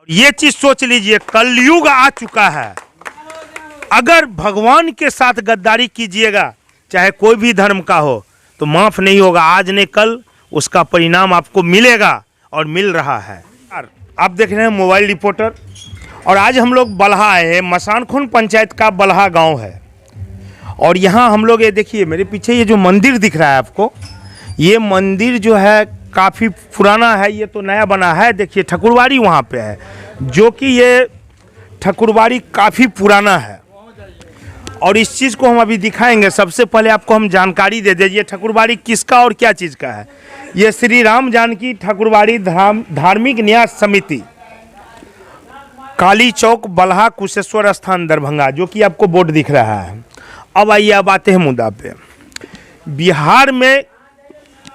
ये चीज सोच लीजिए, कलयुग आ चुका है। अगर भगवान के साथ गद्दारी कीजिएगा, चाहे कोई भी धर्म का हो, तो माफ नहीं होगा। आज ने कल उसका परिणाम आपको मिलेगा और मिल रहा है। आप देख रहे हैं मोबाइल रिपोर्टर, और आज हम लोग बलहा आए हैं। मसानखुन पंचायत का बलहा गांव है, और यहाँ हम लोग, ये देखिए मेरे पीछे ये जो मंदिर दिख रहा है आपको, ये मंदिर जो है काफ़ी पुराना है। ये तो नया बना है। देखिए ठकुरबाड़ी वहाँ पे है, जो कि ये ठकुरबाड़ी काफ़ी पुराना है, और इस चीज़ को हम अभी दिखाएंगे। सबसे पहले आपको हम जानकारी दे दें, ये ठकुरबाड़ी किसका और क्या चीज़ का है। ये श्री राम जानकी ठकुरबाड़ी धार्मिक न्यास समिति, काली चौक, बलहा, कुशेश्वर स्थान, दरभंगा, जो कि आपको बोर्ड दिख रहा है। अब आइए, अब आते हैं मुद्दा पे। बिहार में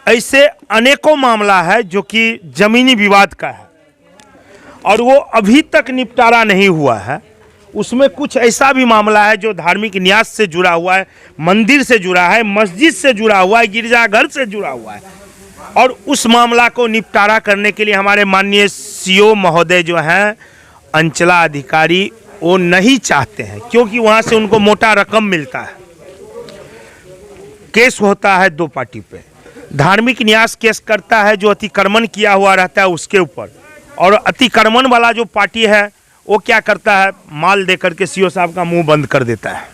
ऐसे अनेकों मामला है जो कि जमीनी विवाद का है, और वो अभी तक निपटारा नहीं हुआ है। उसमें कुछ ऐसा भी मामला है जो धार्मिक न्यास से जुड़ा हुआ है, मंदिर से जुड़ा है, मस्जिद से जुड़ा हुआ है, गिरजाघर से जुड़ा हुआ है। और उस मामला को निपटारा करने के लिए हमारे माननीय सीओ महोदय जो हैं, अंचला अधिकारी, वो नहीं चाहते हैं, क्योंकि वहाँ से उनको मोटा रकम मिलता है। केस होता है दो पार्टी पे। धार्मिक न्यास केस करता है जो अतिक्रमण किया हुआ रहता है उसके ऊपर, और अतिक्रमण वाला जो पार्टी है वो क्या करता है, माल दे करके सीओ साहब का मुंह बंद कर देता है।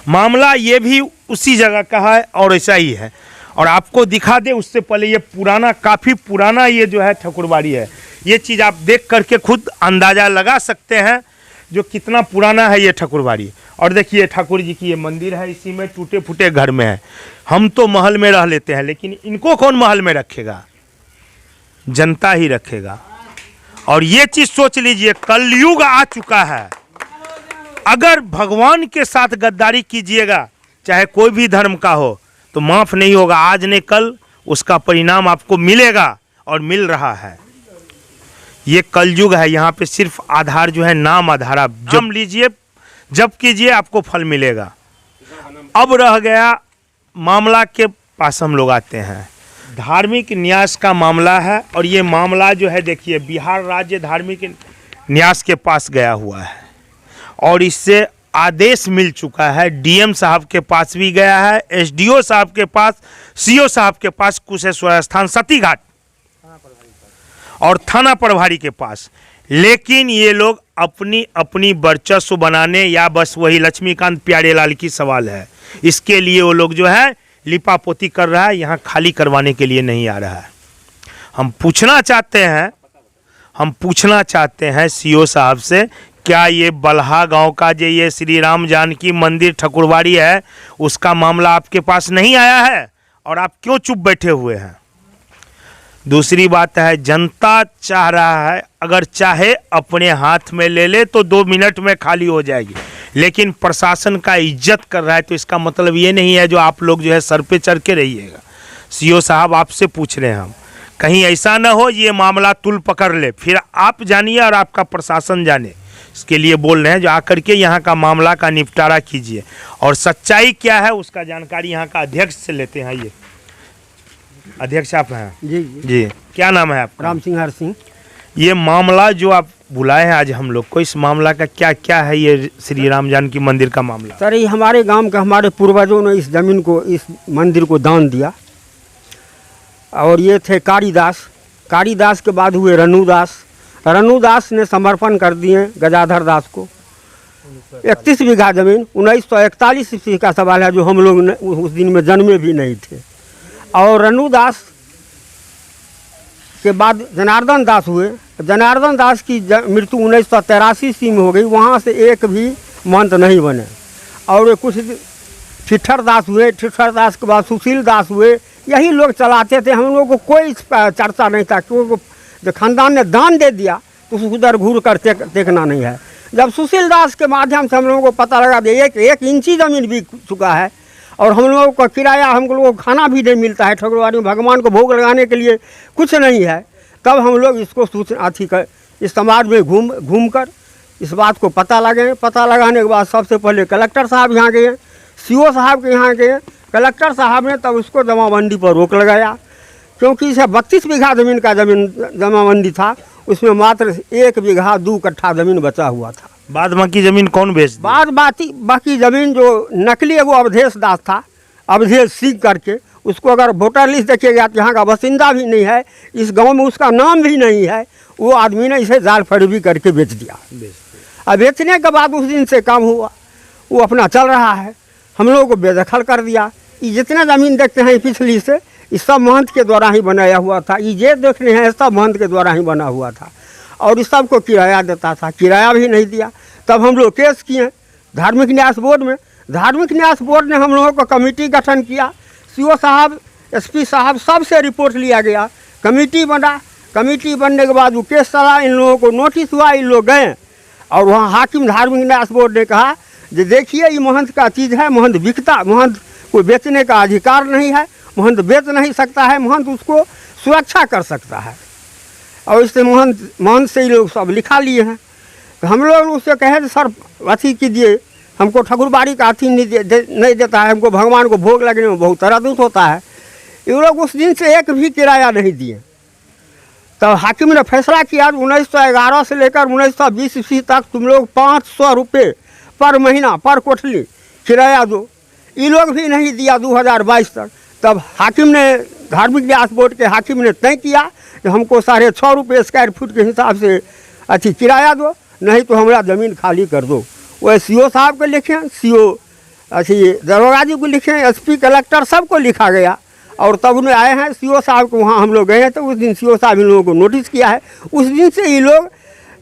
मामला ये भी उसी जगह का है और ऐसा ही है। और आपको दिखा दे उससे पहले, ये पुराना, काफ़ी पुराना ये जो है ठकुरबाड़ी है। ये चीज़ आप देख करके खुद अंदाज़ा लगा सकते हैं जो कितना पुराना है ये ठकुरबाड़ी। और देखिए ठाकुर जी की ये मंदिर है, इसी में टूटे फूटे घर में है। हम तो महल में रह लेते हैं, लेकिन इनको कौन महल में रखेगा, जनता ही रखेगा। और ये चीज सोच लीजिए, कलयुग आ चुका है। अगर भगवान के साथ गद्दारी कीजिएगा, चाहे कोई भी धर्म का हो, तो माफ नहीं होगा। आज ने कल उसका परिणाम आपको मिलेगा और मिल रहा है। ये कलयुग है। यहाँ पे सिर्फ आधार जो है, नाम आधार, आप जब लीजिए, जब कीजिए, आपको फल मिलेगा। अब रह गया मामला के पास हम लोग आते हैं। धार्मिक न्यास का मामला है, और ये मामला जो है देखिए बिहार राज्य धार्मिक न्यास के पास गया हुआ है, और इससे आदेश मिल चुका है। डीएम साहब के पास भी गया है, एसडीओ साहब के पास, सीओ साहब के पास, कुशेश्वर स्थान, सतीघाट और थाना प्रभारी के पास। लेकिन ये लोग अपनी अपनी वर्चस्व बनाने, या बस वही लक्ष्मीकांत प्यारेलाल की सवाल है, इसके लिए वो लोग जो है लिपापोती कर रहा है, यहाँ खाली करवाने के लिए नहीं आ रहा है। हम पूछना चाहते हैं सीओ साहब से, क्या ये बलहा गांव का जो ये श्री राम जानकी मंदिर ठकुरबाड़ी है, उसका मामला आपके पास नहीं आया है, और आप क्यों चुप बैठे हुए हैं? दूसरी बात है, जनता चाह रहा है, अगर चाहे अपने हाथ में ले ले तो 2 मिनट में खाली हो जाएगी, लेकिन प्रशासन का इज्जत कर रहा है। तो इसका मतलब ये नहीं है जो आप लोग जो है सर पे चढ़ के रहिएगा। सीओ साहब आपसे पूछ रहे हैं हम, कहीं ऐसा ना हो ये मामला तुल पकड़ ले, फिर आप जानिए और आपका प्रशासन जाने। इसके लिए बोल रहे हैं जो आकर के यहाँ का मामला का निपटारा कीजिए, और सच्चाई क्या है उसका जानकारी यहाँ का अध्यक्ष से लेते हैं। ये अध्यक्ष आप हैं? जी जी, क्या नाम है आपका? राम सिंह, हर सिंह। ये मामला जो आप बुलाए हैं आज हम लोग को, इस मामला का क्या क्या है? ये श्री राम जानकी मंदिर का मामला। सर, ये हमारे गांव का, हमारे पूर्वजों ने इस जमीन को, इस मंदिर को दान दिया, और ये थे कारीदास। कारीदास के बाद हुए रनुदास। रनुदास ने समर्पण कर दिए गजाधर दास को 31 बीघा जमीन। 1941 ईस्वी का सवाल है, जो हम लोग उस दिन में जन्मे भी नहीं थे। और रनुदास के बाद जनार्दन दास हुए। जनार्दन दास की मृत्यु 1983 ईस्वी में हो गई। वहाँ से एक भी मंत नहीं बने। और कुछ ठिठर दास हुए। ठिठर दास के बाद सुशील दास हुए। यही लोग चलाते थे। हम लोग को कोई चर्चा नहीं था, क्योंकि जब खानदान ने दान दे दिया तो उधर घूर कर देखना नहीं है। जब सुशील दास के माध्यम से हम लोगों को पता लगा कि एक इंची ज़मीन बिक चुका है, और हम लोगों को किराया, हम लोगों को खाना भी नहीं मिलता है ठकुरबाड़ी में, भगवान को भोग लगाने के लिए कुछ नहीं है, तब हम लोग इसको सूचना इस समाज में घूम कर इस बात को पता लगाने के बाद सबसे पहले कलेक्टर साहब यहाँ गए, सीओ साहब के यहाँ गए। कलेक्टर साहब ने तब उसको जमाबंदी पर रोक लगाया क्योंकि इसे 32 बीघा ज़मीन का जमाबंदी था, उसमें मात्र 1 बीघा 2 कट्ठा ज़मीन बचा हुआ था। बाद बाकी जमीन कौन बेच दी? बाकी ज़मीन जो नकली वो अवधेश दास था, अवधेश सीख करके, उसको अगर वोटर लिस्ट देखिएगा तो यहाँ का बासिंदा भी नहीं है, इस गांव में उसका नाम भी नहीं है, वो आदमी ने इसे जाल फर्जी करके बेच दिया। अब बेचने के बाद उस दिन से काम हुआ, वो अपना चल रहा है, हम लोगों को बेदखल कर दिया। ये जितने ज़मीन देखते हैं पिछली से, ये सब महंत के द्वारा ही बनाया हुआ था। ये देख रहे हैं सब महंत के द्वारा ही बना हुआ था, और इस सब को किराया देता था, किराया भी नहीं दिया। तब हम लोग केस किए धार्मिक न्यास बोर्ड में। धार्मिक न्यास बोर्ड ने हम लोगों को कमेटी गठन किया, CO साहब, SP साहब सबसे रिपोर्ट लिया गया, कमेटी बना। कमेटी बनने के बाद वो केस चला, इन लोगों को नोटिस हुआ, इन लोग गए और वहाँ हाकिम धार्मिक न्यास बोर्ड ने कहा कि देखिए ये महंत का चीज़ है, महंत बिकता, महंत को बेचने का अधिकार नहीं है, महंत बेच नहीं सकता है, महंत उसको सुरक्षा कर सकता है। और इससे महंत से ही लोग सब लिखा लिए हैं। तो हम लोग उससे कहे सर अथी कीजिए, हमको ठकुरबाड़ी का अथी नहीं देता है, हमको भगवान को भोग लगने में बहुत तरद्दुत होता है। ये लोग उस दिन से एक भी किराया नहीं दिए। तब हाकिम ने फैसला किया 1911 से लेकर 1920 ईस्वी तक तुम लोग 500 रुपये पर महीना पर कोठली किराया दो। ये लोग भी नहीं दिया 2022 तक। तब हाकिम ने, धार्मिक न्यास बोर्ड के हाकिम ने तय किया कि हमको 6.5 रुपये स्क्वायर फुट के हिसाब से अच्छी किराया दो, नहीं तो हमारा ज़मीन खाली कर दो। वह CO साहब को लिखे, CO अच्छी दरोगा जी को लिखे, SP कलेक्टर सबको लिखा गया। और तब उन्हें आए हैं CO साहब को, वहाँ हम लोग गए हैं तो उस दिन CO साहब इन लोगों को नोटिस किया है। उस दिन से ये लोग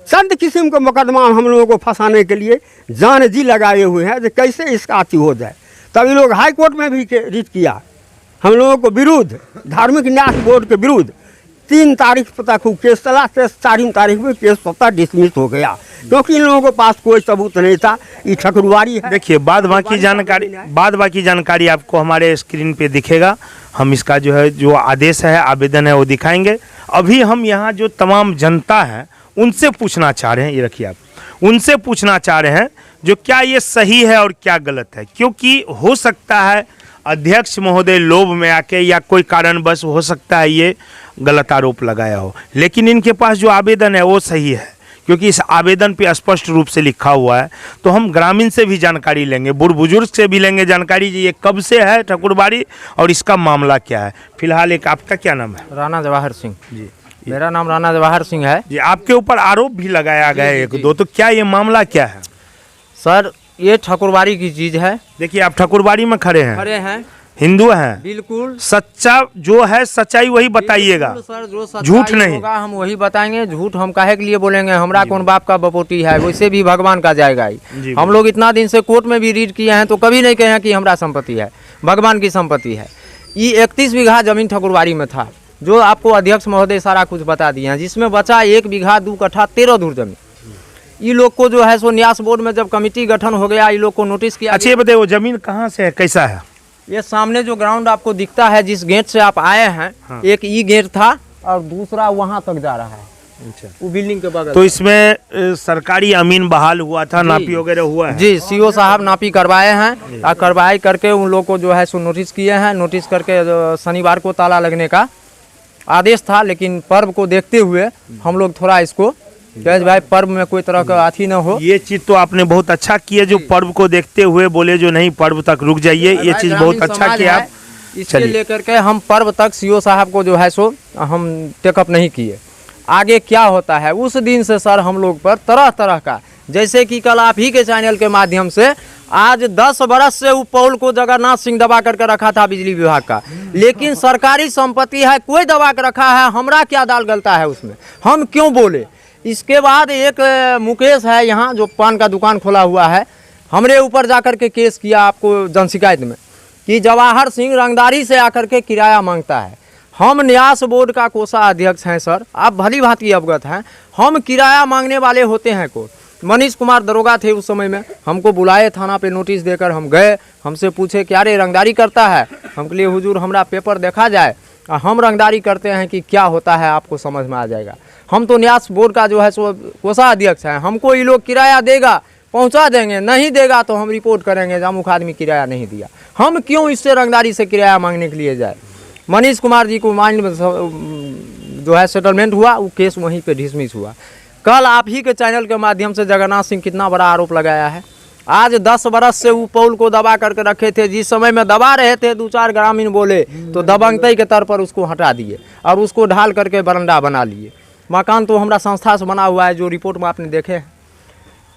संत किस्म का मुकदमा हम लोगों को फंसाने के लिए जान जी लगाए हुए हैं कि कैसे इसका अति हो जाए। तब ये लोग हाई कोर्ट में भी रिट किया हम लोगों को विरुद्ध, धार्मिक न्यास बोर्ड के विरुद्ध। 3 तारीख तक केस चला, 4 तारीख में केस स्वतः डिसमिस हो गया, क्योंकि इन लोगों के पास कोई सबूत नहीं था। ये ठकुरबाड़ी है। देखिए बाद बाकी जानकारी आपको हमारे स्क्रीन पे दिखेगा। हम इसका जो आदेश है, आवेदन है, वो दिखाएंगे। अभी हम यहाँ जो तमाम जनता है उनसे पूछना चाह रहे हैं, ये रखिए आप, उनसे पूछना चाह रहे हैं जो क्या ये सही है और क्या गलत है। क्योंकि हो सकता है अध्यक्ष महोदय लोभ में आके या कोई कारणवश हो सकता है ये गलत आरोप लगाया हो, लेकिन इनके पास जो आवेदन है वो सही है, क्योंकि इस आवेदन पे स्पष्ट रूप से लिखा हुआ है। तो हम ग्रामीण से भी जानकारी लेंगे, बूढ़ बुजुर्ग से भी लेंगे जानकारी, ये कब से है ठकुरबाड़ी और इसका मामला क्या है। फिलहाल एक आपका क्या नाम है? राणा जवाहर सिंह जी, मेरा नाम राणा जवाहर सिंह है जी। आपके ऊपर आरोप भी लगाया गया है 1-2, तो क्या ये मामला क्या है? सर ये ठकुरबाड़ी की चीज है। देखिए आप ठकुरबाड़ी में खड़े हैं, हिंदू हैं, बिल्कुल सच्चा जो है सच्चाई वही बताइएगा सर, जो झूठ नहीं होगा हम वही बताएंगे। झूठ हम काहे के लिए बोलेंगे? हमरा कौन बाप का बपोती है, वैसे भी भगवान का जाएगा ही। हम लोग इतना दिन से कोर्ट में भी रीड किए हैं तो कभी नहीं कहे हैं कि हमरा संपत्ति है, भगवान की संपत्ति है। ये 31 बीघा जमीन ठकुरबाड़ी में था, जो आपको अध्यक्ष महोदय सारा कुछ बता दिए हैं, जिसमें बचा 1 बीघा 2 कट्ठा 13 धूर जमीन। ये लोग को जो है सो न्यास बोर्ड में जब कमेटी गठन हो गया, ये लोग को नोटिस किया। अच्छा ये बताइए वो जमीन कहाँ से है, कैसा है? ये सामने जो ग्राउंड आपको दिखता है, जिस गेट से आप आए हैं, हाँ। एक ई गेट था और दूसरा वहां तक जा रहा है, अच्छा, वो बिल्डिंग के बगल। तो इसमें सरकारी अमीन बहाल हुआ था, नापी वगैरह हुआ है? जी, CO साहब नापी करवाए हैं और करवाई करके उन लोग को जो है सो नोटिस किए हैं। नोटिस करके शनिवार को ताला लगने का आदेश था, लेकिन पर्व को देखते हुए हम लोग थोड़ा इसको भाई पर्व में कोई तरह का अथी न हो। ये चीज तो आपने बहुत अच्छा किया, जो पर्व को देखते हुए बोले जो नहीं पर्व तक रुक जाइए, ये चीज बहुत अच्छा किया आप। इसके लेकर के हम पर्व तक CO साहब को जो है सो हम टेकअप नहीं किए। आगे क्या होता है उस दिन से सर हम लोग पर तरह तरह का, जैसे कि कल आप ही के चैनल के माध्यम से आज 10 बरस से वो पोल को जगन्नाथ सिंह दबा करके रखा था बिजली विभाग का, लेकिन सरकारी संपत्ति है, कोई दबा कर रखा है, हमरा क्या दाल गलता है उसमें, हम क्यों बोले। इसके बाद एक मुकेश है यहाँ जो पान का दुकान खोला हुआ है, हमरे ऊपर जाकर के केस किया आपको जन शिकायत में कि जवाहर सिंह रंगदारी से आकर के किराया मांगता है। हम न्यास बोर्ड का कोषाध्यक्ष हैं सर, आप भली भांति अवगत हैं। हम किराया मांगने वाले होते हैं को मनीष कुमार दरोगा थे उस समय में, हमको बुलाए थाना पे, नोटिस देकर हम गए, हमसे पूछे क्या रे रंगदारी करता है। हम के लिए हुजूर हमरा पेपर देखा जाए, हम रंगदारी करते हैं कि क्या होता है आपको समझ में आ जाएगा। हम तो न्यास बोर्ड का जो है सो कोषाध्यक्ष है, हमको ये लोग किराया देगा पहुंचा देंगे, नहीं देगा तो हम रिपोर्ट करेंगे जामुख आदमी किराया नहीं दिया। हम क्यों इससे रंगदारी से किराया मांगने के लिए जाए। मनीष कुमार जी को माइंड में जो है सेटलमेंट हुआ, वो केस वहीं पे डिसमिस हुआ। कल आप ही के चैनल के माध्यम से जगन्नाथ सिंह कितना बड़ा आरोप लगाया है। आज 10 बरस से वो पोल को दबा करके रखे थे, जिस समय में दबा रहे थे 2-4 ग्रामीण बोले तो दबंगतई के तौर पर उसको हटा दिए और उसको ढाल करके बरंडा बना लिए। मकान तो हमारा संस्था से बना हुआ है, जो रिपोर्ट में आपने देखे हैं,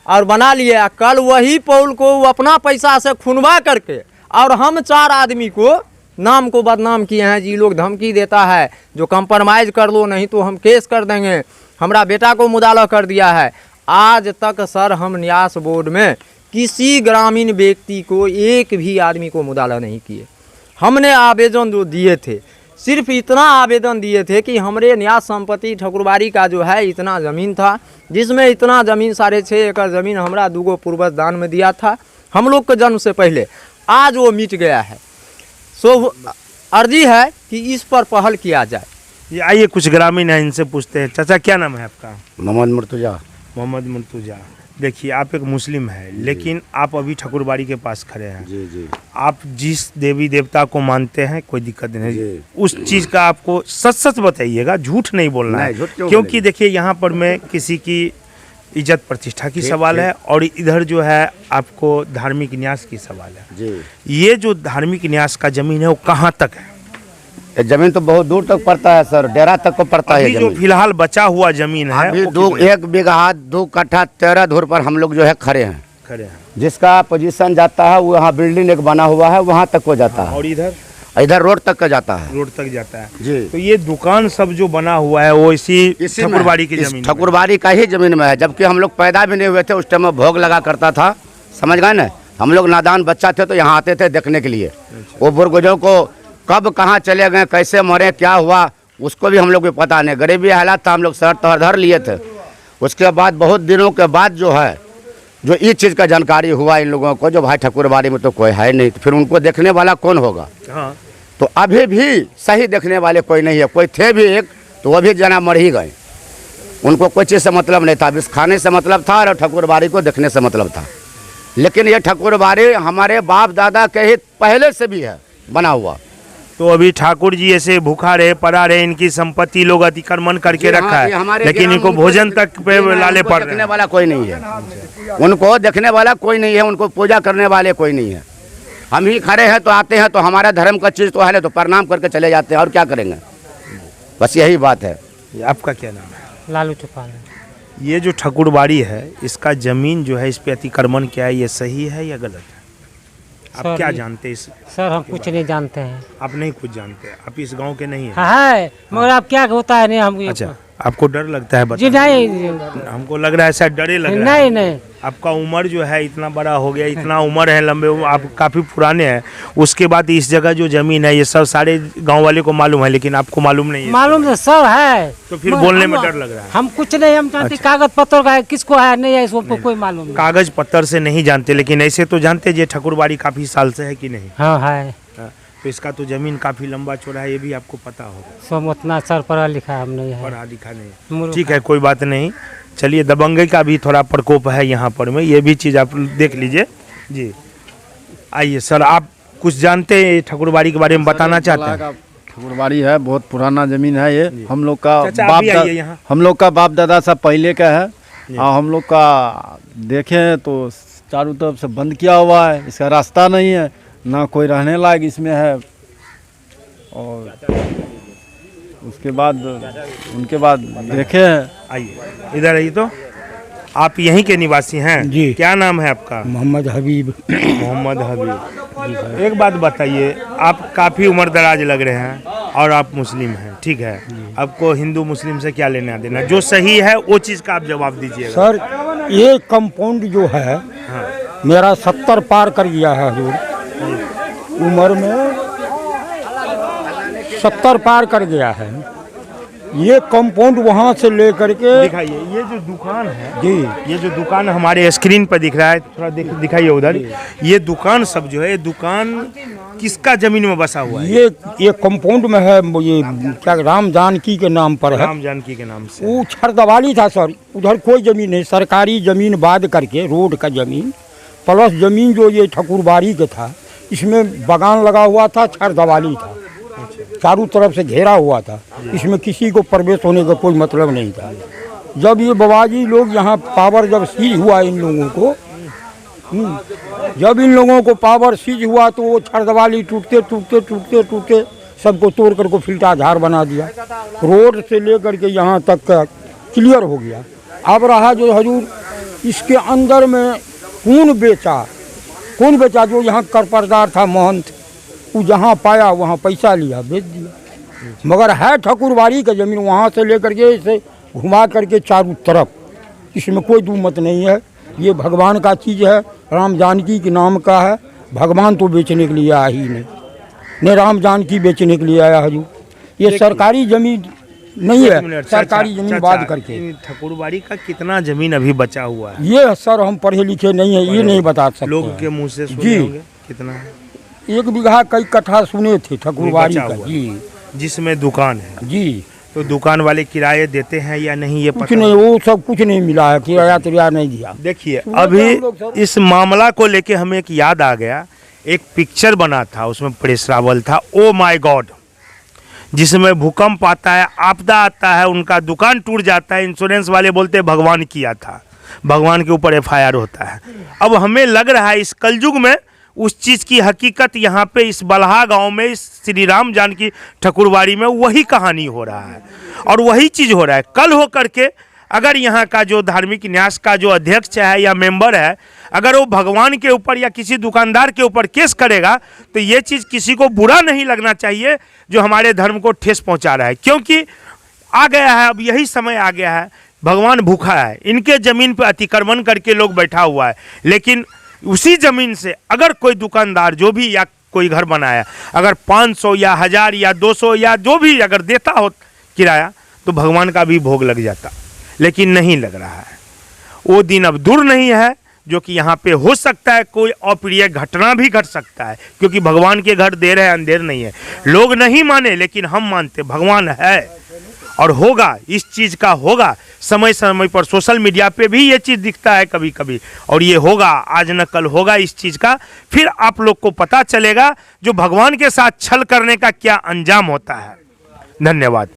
और बना लिए। कल वही पोल को वो अपना पैसा से खुनवा करके और हम 4 आदमी को नाम को बदनाम किए हैं। जी लोग धमकी देता है जो कंप्रोमाइज़ कर लो, नहीं तो हम केस कर देंगे। हमारा बेटा को मुदाला कर दिया है। आज तक सर हम न्यास बोर्ड में किसी ग्रामीण व्यक्ति को, एक भी आदमी को मुदाला नहीं किए। हमने आवेदन जो दिए थे, सिर्फ इतना आवेदन दिए थे कि हमारे न्यास संपत्ति ठकुरबाड़ी का जो है इतना ज़मीन था, जिसमें इतना ज़मीन 6.5 एकड़ ज़मीन हमारा 2 पूर्वज दान में दिया था हम लोग के जन्म से पहले। आज वो मिट गया है। सो अर्जी है कि इस पर पहल किया जाए। ये आइए कुछ ग्रामीण हैं, इनसे पूछते हैं। चाचा क्या नाम है आपका? मोहम्मद मुर्तजा। मोहम्मद मुर्तजा। देखिए आप एक मुस्लिम हैं, लेकिन आप अभी ठकुरबाड़ी के पास खड़े हैं। जी जी। आप जिस देवी देवता को मानते हैं कोई दिक्कत नहीं, जी। उस चीज़ का आपको सच सच बताइएगा, झूठ नहीं बोलना है। झूठ क्यों क्योंकि देखिए यहाँ पर मैं किसी की इज्जत प्रतिष्ठा की सवाल है और इधर जो है आपको धार्मिक न्यास की सवाल है। जी। ये जो धार्मिक न्यास का जमीन है वो कहाँ तक है? ये जमीन तो बहुत दूर तक पड़ता है सर, डेरा तक को पड़ता है। अभी जो फिलहाल बचा हुआ जमीन है अभी वो 1 बीघा 2 कट्ठा 13 धुर पर हम लोग जो है खड़े हैं। खड़े हैं। जिसका पोजीशन जाता है वो यहाँ बिल्डिंग एक बना हुआ है, वहाँ तक को जाता है। और इधर रोड तक का जाता है। रोड तक जाता है जी। तो ये दुकान सब जो बना हुआ है वो इसी ठकुरबाड़ी की जमीन, ठकुरबाड़ी का ही जमीन में है। जबकि हम लोग पैदा भी नहीं हुए थे, उस टाइम में भोग लगा करता था, समझ गए ना। हम लोग नादान बच्चा थे तो यहाँ आते थे देखने के लिए। वो बुजुर्गों को कब कहाँ चले गए, कैसे मरे, क्या हुआ, उसको भी हम लोग को पता नहीं। गरीबी हालात था, हम लोग सर धर लिए थे। उसके बाद बहुत दिनों के बाद जो है जो इस चीज़ का जानकारी हुआ इन लोगों को, जो भाई ठकुरबाड़ी में तो कोई है नहीं, तो फिर उनको देखने वाला कौन होगा? हाँ। तो अभी भी सही देखने वाले कोई नहीं है। कोई थे भी एक, तो वो भी जना मर ही गए। उनको कोई चीज़ से मतलब नहीं था, बस खाने से मतलब था और ठकुरबाड़ी को देखने से मतलब था। लेकिन ये ठकुरबाड़ी हमारे बाप दादा के ही पहले से भी है बना हुआ। तो अभी ठाकुर जी ऐसे भूखा रहे, पड़ा रहे, इनकी संपत्ति लोग अतिक्रमण करके रखा है, लेकिन इनको भोजन तक पे लाले पड़ रहे हैं। देखने वाला कोई नहीं है, उनको देखने वाला कोई नहीं है, उनको पूजा करने वाले कोई नहीं है। हम ही खड़े हैं तो आते हैं तो हमारा धर्म का चीज़ तो है, तो प्रणाम करके चले जाते हैं और क्या करेंगे। बस यही बात है। आपका क्या नाम है? लालू चौपाल। ये जो ठकुरबाड़ी है, इसका जमीन जो है, इस पे अतिक्रमण क्या है, ये सही है या गलत है? आप सर, क्या जानते हैं इस? सर हम कुछ नहीं जानते हैं। आप नहीं कुछ जानते, आप इस गांव के नहीं हैं? है मगर आप क्या होता है नहीं हम। अच्छा, आपको डर लगता है? जी नहीं हमको लग रहा है ऐसा डरे लग रहा नहीं है। नहीं। आपका उम्र जो है इतना बड़ा हो गया, इतना उम्र है, लंबे आप काफ़ी पुराने हैं। उसके बाद इस जगह जो जमीन है ये सब सारे गांव वाले को मालूम है, लेकिन आपको मालूम नहीं है। मालूम तो सब है, तो फिर बोलने में डर लग रहा है। हम कुछ नहीं, हम जानते कागज पत्र का है, किसको है नहीं है, इसको कोई मालूम नहीं। कागज पत्तर से नहीं जानते, लेकिन ऐसे तो जानते ये ठकुरबाड़ी काफ़ी साल से है कि नहीं? हाँ है। तो इसका तो जमीन काफ़ी लंबा चौड़ा है, ये भी आपको पता होगा। सब उतना सर पढ़ा लिखा हम नहीं है। पढ़ा लिखा नहीं। मूर्ख ठीक है, कोई बात नहीं। चलिए, दबंगई का भी थोड़ा प्रकोप है यहाँ पर में, ये भी चीज़ आप देख लीजिए। जी आइए सर, आप कुछ जानते हैं ठकुरबाड़ी के बारे में बताना चाहते हैं? ठकुरबाड़ी है, बहुत पुराना जमीन है ये। हम लोग का यहाँ हम लोग का बाप दादा सब पहले का है। और हम लोग का देखें तो चारों तरफ से बंद किया हुआ है, इसका रास्ता नहीं है, ना कोई रहने लायक इसमें है। और उसके बाद उनके बाद देखे। आइए इधर आइए। तो आप यहीं के निवासी हैं? जी। क्या नाम है आपका? मोहम्मद हबीब। मोहम्मद हबीब। एक बात बताइए, आप काफ़ी उम्र दराज लग रहे हैं और आप मुस्लिम हैं, ठीक है? आपको हिंदू मुस्लिम से क्या लेना देना? जो सही है वो चीज़ का आप जवाब दीजिएगा। सर ये कंपाउंड जो है मेरा 70 पार कर गया है हजूर, उम्र में 70 पार कर गया है। ये कंपाउंड वहाँ से लेकर के दिखाइए, ये जो दुकान है जी, ये जो दुकान हमारे स्क्रीन पर दिख रहा है, थोड़ा दिखाइए उधर। ये दुकान सब जो है, ये दुकान किसका जमीन में बसा हुआ है? ये कंपाउंड में है, ये क्या राम जानकी के नाम पर है। राम जानकी के नाम से। वो छरदवाली था सर, उधर कोई जमीन नहीं, सरकारी जमीन बाद करके रोड का जमीन प्लस जमीन जो ये ठकुरबाड़ी के था, इसमें बगान लगा हुआ था, छरदवाली था। चारों तरफ से घेरा हुआ था, इसमें किसी को प्रवेश होने का कोई मतलब नहीं था। जब ये बाबाजी लोग यहाँ पावर जब सीज हुआ इन लोगों को, जब इन लोगों को पावर सीज हुआ तो वो छड़दवाली टूटते टूटते टूटते टूटते सबको तोड़ करके फिल्टा झाड़ बना दिया। रोड से लेकर के यहाँ तक का क्लियर हो गया। अब रहा जो हजूर इसके अंदर में कौन बेचा जो यहाँ करपरदार था महंत, वो जहाँ पाया वहाँ पैसा लिया बेच दिया। मगर है ठकुरबाड़ी का ज़मीन, वहाँ से लेकर के इसे घुमा करके चारों तरफ, इसमें कोई दो मत नहीं है। ये भगवान का चीज़ है, राम जानकी के नाम का है। भगवान तो बेचने के लिए आया ही नहीं राम जानकी बेचने के लिए आया हजूर। ये सरकारी ज़मीन नहीं है, सरकारी ज़मीन बात करके। ठकुरबाड़ी का कितना जमीन अभी बचा हुआ है? ये सर हम पढ़े लिखे नहीं है, ये नहीं बता सकते। लोग के मुंह से सुने जी। होंगे कितना है? 1 बीघा कई कट्ठा सुने थे ठकुरबाड़ी बचा का हुआ। जी जिसमें दुकान है। जी। तो दुकान वाले किराए देते हैं या नहीं, ये कुछ पता नहीं, वो सब कुछ नहीं मिला है, किराया तिराया नहीं दिया। देखिए सुने थे हम लोग अभी सर। इस मामला को लेके हमें एक याद आ गया। एक पिक्चर बना था, उसमें प्रेस रावल था, ओ माय गॉड, जिसमें भूकंप आता है, आपदा आता है, उनका दुकान टूट जाता है, इंश्योरेंस वाले बोलते हैं भगवान किया था, भगवान के ऊपर FIR होता है। अब हमें लग रहा है इस कलयुग में उस चीज़ की हकीकत यहाँ पे इस बलहा गांव में, इस श्री राम जानकी ठकुरबाड़ी में वही कहानी हो रहा है और वही चीज़ हो रहा है। कल हो करके अगर यहाँ का जो धार्मिक न्यास का जो अध्यक्ष है या मेंबर है, अगर वो भगवान के ऊपर या किसी दुकानदार के ऊपर केस करेगा तो ये चीज़ किसी को बुरा नहीं लगना चाहिए जो हमारे धर्म को ठेस पहुँचा रहा है। क्योंकि आ गया है, अब यही समय आ गया है, भगवान भूखा है, इनके ज़मीन पर अतिक्रमण करके लोग बैठा हुआ है। लेकिन उसी ज़मीन से अगर कोई दुकानदार जो भी या कोई घर बनाया, अगर 500 या 1000 या 200 या जो भी अगर देता हो किराया, तो भगवान का भी भोग लग जाता। लेकिन नहीं लग रहा है। वो दिन अब दूर नहीं है जो कि यहाँ पे हो सकता है कोई अप्रिय घटना भी घट सकता है, क्योंकि भगवान के घर देर है अंधेर नहीं है। लोग नहीं माने लेकिन हम मानते, भगवान है और होगा, इस चीज़ का होगा। समय समय पर सोशल मीडिया पे भी ये चीज़ दिखता है कभी कभी, और ये होगा, आज न कल होगा इस चीज़ का। फिर आप लोग को पता चलेगा जो भगवान के साथ छल करने का क्या अंजाम होता है। धन्यवाद।